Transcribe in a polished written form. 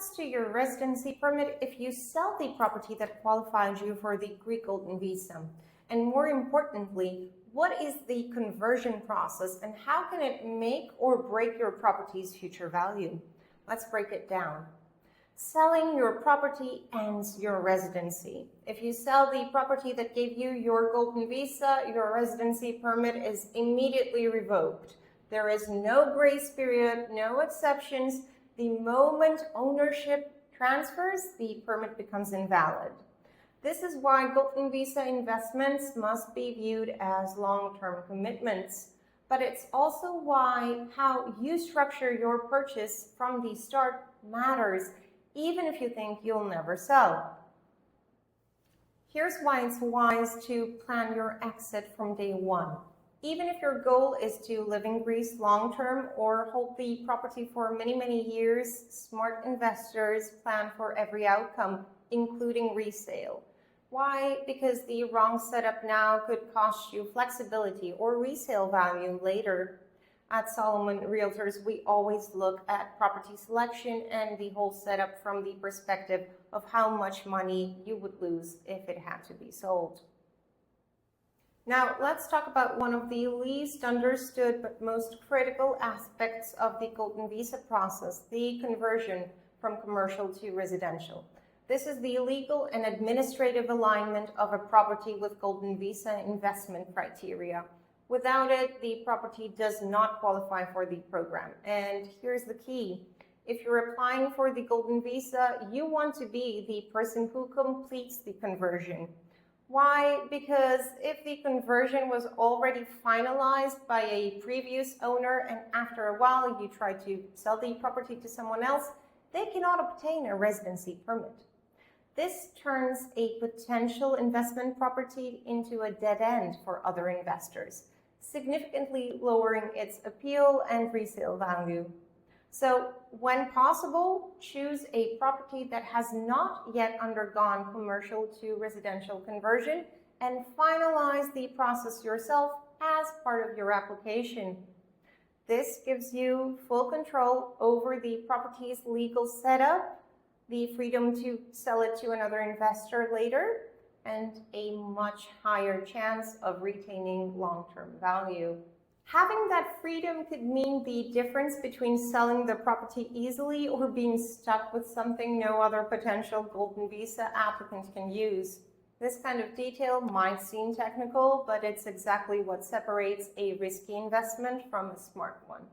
happens to your residency permit if you sell the property that qualifies you for the Greek Golden Visa? And more importantly, what is the conversion process and how can it make or break your property's future value? Let's break it down. Selling your property ends your residency. If you sell the property that gave you your Golden Visa, your residency permit is immediately revoked. There is no grace period, no exceptions. The moment ownership transfers, the permit becomes invalid. This is why Golden Visa investments must be viewed as long-term commitments. But it's also why how you structure your purchase from the start matters, even if you think you'll never sell. Here's why it's wise to plan your exit from day one. Even if your goal is to live in Greece long-term or hold the property for many, many years, smart investors plan for every outcome, including resale. Why? Because the wrong setup now could cost you flexibility or resale value later. At Solomon Realtors, we always look at property selection and the whole setup from the perspective of how much money you would lose if it had to be sold. Now, let's talk about one of the least understood but most critical aspects of the Golden Visa process, the conversion from commercial to residential. This is the legal and administrative alignment of a property with Golden Visa investment criteria. Without it, the property does not qualify for the program. And here's the key. If you're applying for the Golden Visa, you want to be the person who completes the conversion. Why? Because if the conversion was already finalized by a previous owner and after a while you try to sell the property to someone else, they cannot obtain a residency permit. This turns a potential investment property into a dead end for other investors, significantly lowering its appeal and resale value. So, when possible, choose a property that has not yet undergone commercial to residential conversion and finalize the process yourself as part of your application. This gives you full control over the property's legal setup, the freedom to sell it to another investor later, and a much higher chance of retaining long-term value. Having that freedom could mean the difference between selling the property easily or being stuck with something no other potential Golden Visa applicant can use. This kind of detail might seem technical, but it's exactly what separates a risky investment from a smart one.